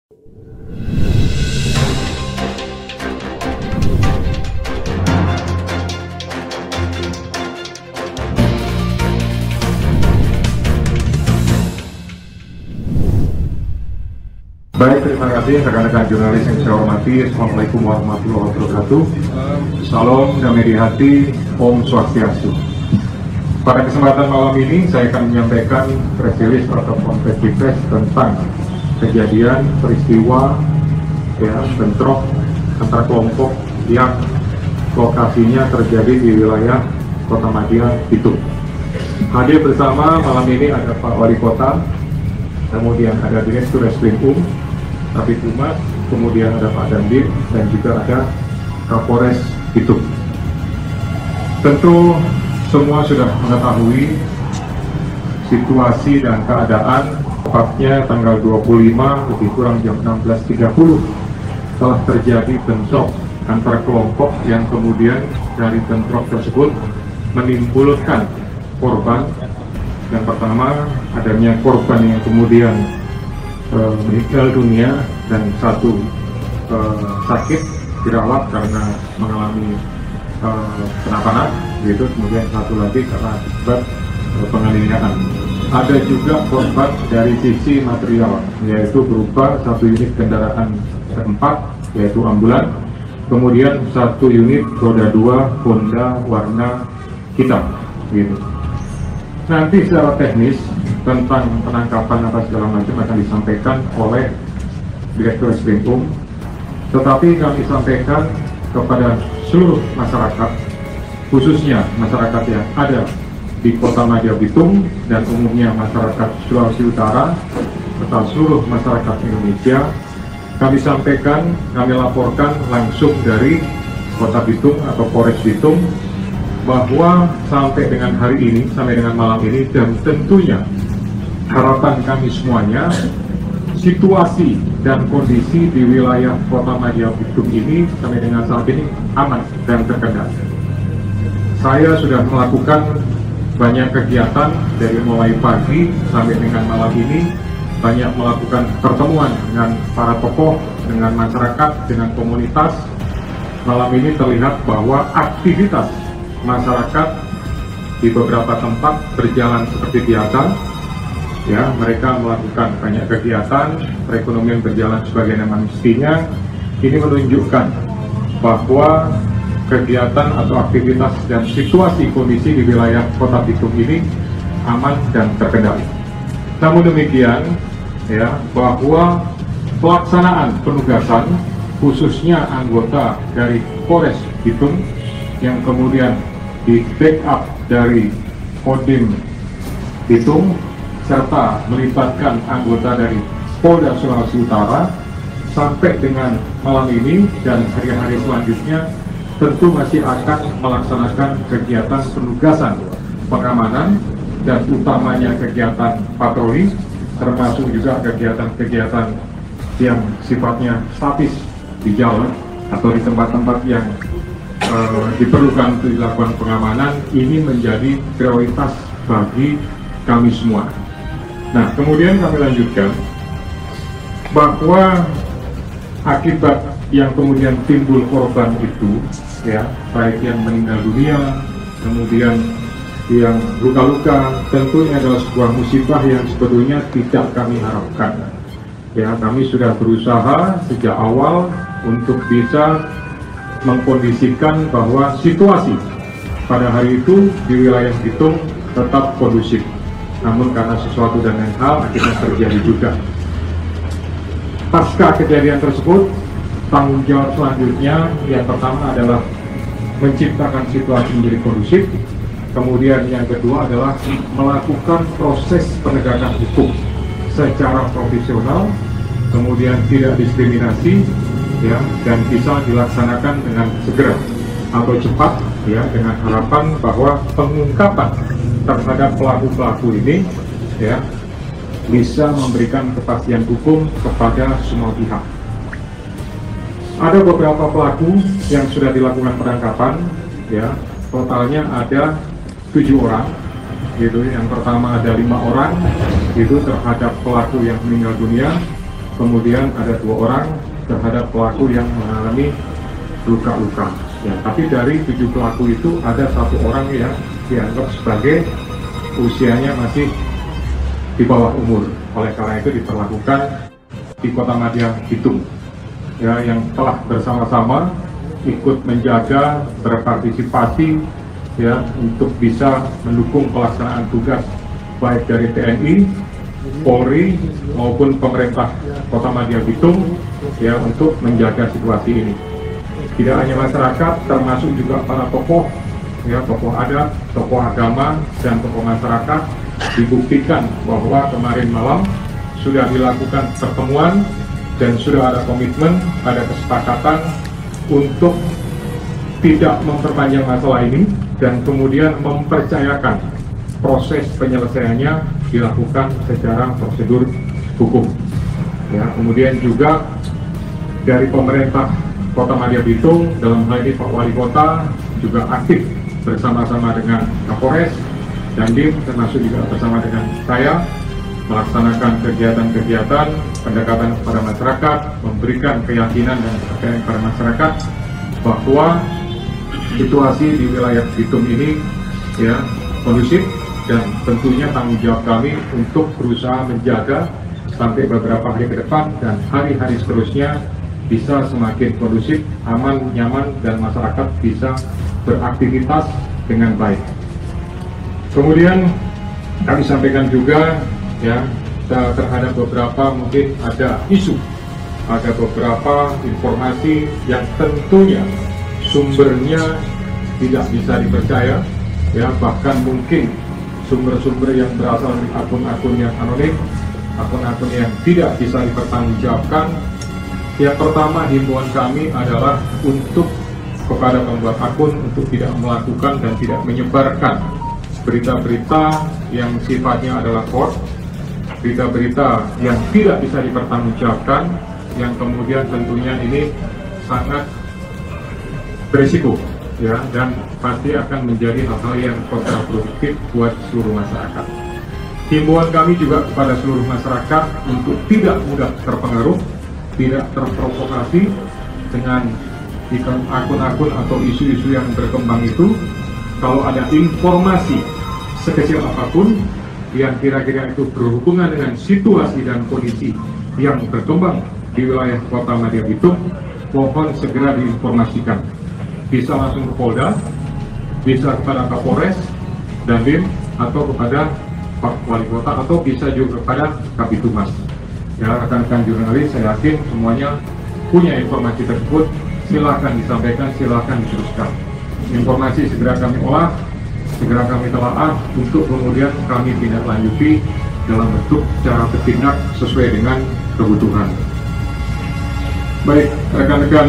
Baik, terima kasih rekan-rekan jurnalis yang saya hormati. Assalamualaikum warahmatullahi wabarakatuh. Salam damai di hati, Om Swastiastu. Pada kesempatan malam ini saya akan menyampaikan press release atau konferensi pers tentang kejadian peristiwa bentrok antar kelompok yang lokasinya terjadi di wilayah Kota Madia, Bitung. Hadir bersama malam ini ada Pak Wali Kota, kemudian ada Direktur Reskrim Kabid Humas, kemudian ada Pak Dandim, dan juga ada Kapolres Bitung. Tentu semua sudah mengetahui situasi dan keadaan. Tepatnya tanggal 25 lebih kurang jam 16.30 telah terjadi bentrok antar kelompok yang kemudian dari bentrok tersebut menimbulkan korban. Yang pertama, adanya korban yang kemudian meninggal dunia dan satu sakit dirawat karena mengalami penapanan, gitu. Kemudian satu lagi karena akibat penganiayaan. Ada juga korban dari sisi material, yaitu berupa satu unit kendaraan keempat, yaitu ambulan, kemudian satu unit roda 2 Honda warna hitam, gitu. Nanti secara teknis tentang penangkapan apa segala macam akan disampaikan oleh Direktur Reskrim, tetapi kami sampaikan kepada seluruh masyarakat, khususnya masyarakat yang ada di Kota Madia Bitung dan umumnya masyarakat Sulawesi Utara serta seluruh masyarakat Indonesia. Kami sampaikan, kami laporkan langsung dari Kota Bitung atau Polres Bitung bahwa sampai dengan hari ini, sampai dengan malam ini, dan tentunya harapan kami semuanya, situasi dan kondisi di wilayah Kota Madia Bitung ini sampai dengan saat ini aman dan terkendali. Saya sudah melakukan banyak kegiatan dari mulai pagi sampai dengan malam ini, banyak melakukan pertemuan dengan para tokoh, dengan masyarakat, dengan komunitas. Malam ini terlihat bahwa aktivitas masyarakat di beberapa tempat berjalan seperti biasa. Ya, mereka melakukan banyak kegiatan, perekonomian berjalan sebagaimana mestinya. Ini menunjukkan bahwa kegiatan atau aktivitas dan situasi kondisi di wilayah Kota Bitung ini aman dan terkendali. Namun demikian, ya, bahwa pelaksanaan penugasan khususnya anggota dari Polres Bitung yang kemudian di backup dari Kodim Bitung serta melibatkan anggota dari Polda Sulawesi Utara sampai dengan malam ini dan hari-hari selanjutnya tentu masih akan melaksanakan kegiatan penugasan pengamanan dan utamanya kegiatan patroli, termasuk juga kegiatan-kegiatan yang sifatnya statis di jalan atau di tempat-tempat yang diperlukan untuk dilakukan pengamanan. Ini menjadi prioritas bagi kami semua. Nah, kemudian kami lanjutkan bahwa akibat yang kemudian timbul korban itu, ya, baik yang meninggal dunia, kemudian yang luka-luka, tentunya adalah sebuah musibah yang sebetulnya tidak kami harapkan. Ya, kami sudah berusaha sejak awal untuk bisa mengkondisikan bahwa situasi pada hari itu di wilayah Bitung tetap kondusif. Namun karena sesuatu dan lain hal akhirnya terjadi juga. Pasca kejadian tersebut, tanggung jawab selanjutnya yang pertama adalah menciptakan situasi menjadi kondusif. Kemudian yang kedua adalah melakukan proses penegakan hukum secara profesional, kemudian tidak diskriminasi, ya, dan bisa dilaksanakan dengan segera atau cepat, ya, dengan harapan bahwa pengungkapan terhadap pelaku-pelaku ini, ya, bisa memberikan kepastian hukum kepada semua pihak. Ada beberapa pelaku yang sudah dilakukan penangkapan, ya, totalnya ada 7 orang, gitu. Yang pertama ada 5 orang, itu terhadap pelaku yang meninggal dunia. kemudian ada 2 orang terhadap pelaku yang mengalami luka-luka. Ya, tapi dari 7 pelaku itu ada 1 orang yang dianggap sebagai usianya masih di bawah umur. Oleh karena itu diperlakukan di Kota Madya Bitung, ya, yang telah bersama-sama ikut menjaga, berpartisipasi, ya, untuk bisa mendukung pelaksanaan tugas baik dari TNI, Polri maupun pemerintah Kota Madya Bitung, ya, untuk menjaga situasi ini. Tidak hanya masyarakat, termasuk juga para tokoh, ya, tokoh adat, tokoh agama, dan tokoh masyarakat, dibuktikan bahwa kemarin malam sudah dilakukan pertemuan dan sudah ada komitmen, ada kesepakatan untuk tidak memperpanjang masalah ini dan kemudian mempercayakan proses penyelesaiannya dilakukan secara prosedur hukum. Ya, kemudian juga dari pemerintah Kota Madya Bitung, dalam hal ini Pak Wali Kota juga aktif bersama-sama dengan Kapolres dan Dandim, termasuk juga bersama dengan saya, melaksanakan kegiatan-kegiatan pendekatan kepada masyarakat, memberikan keyakinan dan kepercayaan kepada masyarakat bahwa situasi di wilayah Bitung ini, ya, kondusif, dan tentunya tanggung jawab kami untuk berusaha menjaga sampai beberapa hari ke depan dan hari-hari seterusnya bisa semakin kondusif, aman, nyaman, dan masyarakat bisa beraktivitas dengan baik. Kemudian kami sampaikan juga, ya, terhadap beberapa mungkin ada isu, ada beberapa informasi yang tentunya sumbernya tidak bisa dipercaya, ya, bahkan mungkin sumber-sumber yang berasal dari akun-akun yang anonim, akun-akun yang tidak bisa dipertanggungjawabkan. Yang pertama, himbauan kami adalah untuk kepada pembuat akun untuk tidak melakukan dan tidak menyebarkan berita-berita yang sifatnya adalah hoax, berita-berita yang tidak bisa dipertanggungjawabkan, yang kemudian tentunya ini sangat berisiko, ya, dan pasti akan menjadi hal-hal yang kontraproduktif buat seluruh masyarakat. Himbauan kami juga kepada seluruh masyarakat untuk tidak mudah terpengaruh, tidak terprovokasi dengan akun-akun atau isu-isu yang berkembang itu. Kalau ada informasi sekecil apapun yang kira-kira itu berhubungan dengan situasi dan kondisi yang berkembang di wilayah Kota Madya Bitung, mohon segera diinformasikan. Bisa langsung ke Polda, bisa kepada Kapolres, Dandim, atau kepada Pak Wali Kota, atau bisa juga kepada Kabitumas. Ya, rekan-rekan jurnalis, saya yakin semuanya punya informasi tersebut, silakan disampaikan, silakan diteruskan. Informasi segera kami olah, segera kami telaah untuk kemudian kami tindak lanjuti dalam bentuk cara bertindak sesuai dengan kebutuhan. Baik, rekan-rekan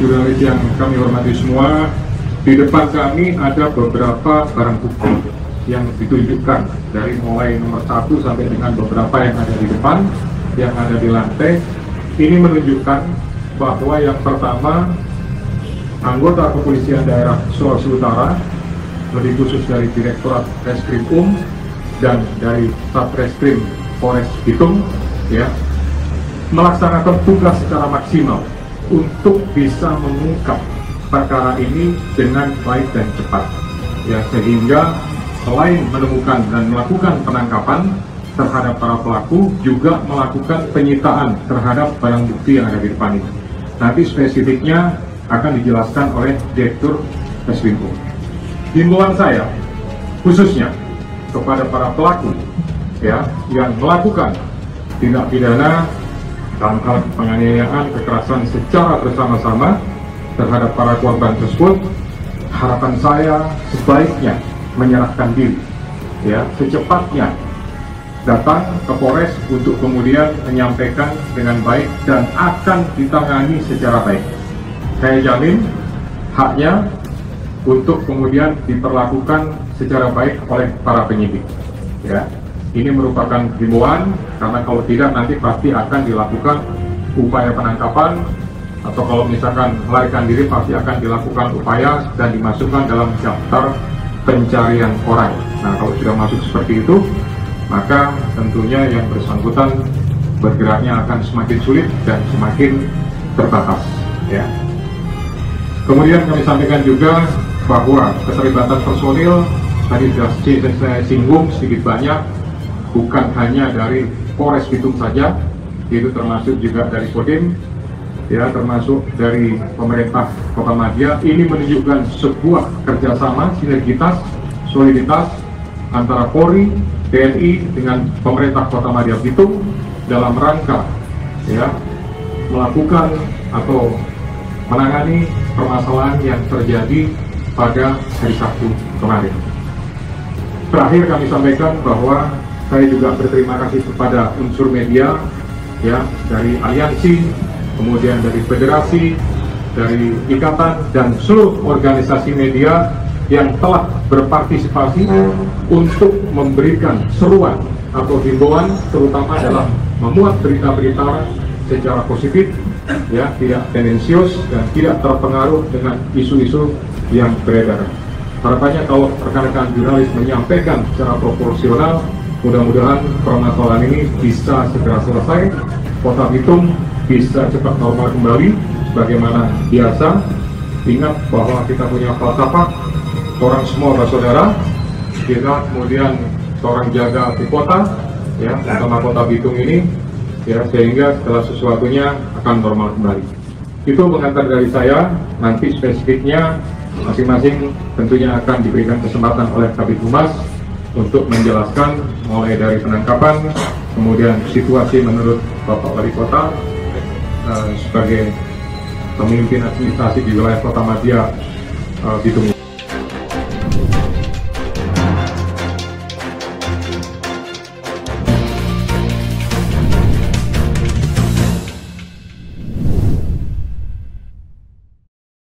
jurnalis yang kami hormati semua, di depan kami ada beberapa barang bukti yang ditunjukkan dari mulai nomor 1 sampai dengan beberapa yang ada di depan, yang ada di lantai. Ini menunjukkan bahwa yang pertama, anggota kepolisian daerah Sulawesi Utara, lebih khusus dari Direktorat Reskrim dan dari Satreskrim Polres Bitung, ya, melaksanakan tugas secara maksimal untuk bisa mengungkap perkara ini dengan baik dan cepat, ya, sehingga selain menemukan dan melakukan penangkapan terhadap para pelaku, juga melakukan penyitaan terhadap barang bukti yang ada di depan ini. Nanti spesifiknya akan dijelaskan oleh Direktur Reskrim. Himbauan saya khususnya kepada para pelaku, ya, yang melakukan tindak pidana dalam hal penganiayaan, kekerasan secara bersama-sama terhadap para korban tersebut, harapan saya sebaiknya menyerahkan diri, ya, secepatnya datang ke Polres untuk kemudian menyampaikan dengan baik dan akan ditangani secara baik. Saya jamin haknya untuk kemudian diperlakukan secara baik oleh para penyidik, ya. Ini merupakan himbauan, karena kalau tidak nanti pasti akan dilakukan upaya penangkapan, atau kalau misalkan melarikan diri pasti akan dilakukan upaya dan dimasukkan dalam daftar pencarian orang. Nah, kalau sudah masuk seperti itu, maka tentunya yang bersangkutan bergeraknya akan semakin sulit dan semakin terbatas. Ya. Kemudian kami sampaikan juga bahwa keterlibatan personil tadi sudah saya singgung sedikit banyak, bukan hanya dari Polres Bitung saja, itu termasuk juga dari Kodim, ya, termasuk dari pemerintah Kota Madia. Ini menunjukkan sebuah kerjasama, sinergitas, soliditas antara Polri, TNI dengan pemerintah Kota Madia Bitung dalam rangka, ya, melakukan atau menangani permasalahan yang terjadi pada hari Sabtu kemarin. Terakhir kami sampaikan bahwa saya juga berterima kasih kepada unsur media, ya, dari aliansi, kemudian dari federasi, dari ikatan dan seluruh organisasi media yang telah berpartisipasi untuk memberikan seruan atau himbauan, terutama dalam memuat berita-berita secara positif, ya, tidak tendensius dan tidak terpengaruh dengan isu-isu yang beredar. Harapannya kalau rekan-rekan jurnalis menyampaikan secara proporsional, mudah-mudahan permasalahan ini bisa segera selesai, Kota Bitung bisa cepat normal kembali sebagaimana biasa. Ingat bahwa kita punya falsafah, orang semua bersaudara, kita kemudian seorang jaga di kota, ya, terutama Kota Bitung ini, ya, sehingga segala sesuatunya akan normal kembali. Itu pengantar dari saya. Nanti spesifiknya masing-masing tentunya akan diberikan kesempatan oleh Kabid Humas untuk menjelaskan mulai dari penangkapan, kemudian situasi menurut Bapak Wali Kota sebagai pemimpin administrasi di wilayah Kota Madia Bitung.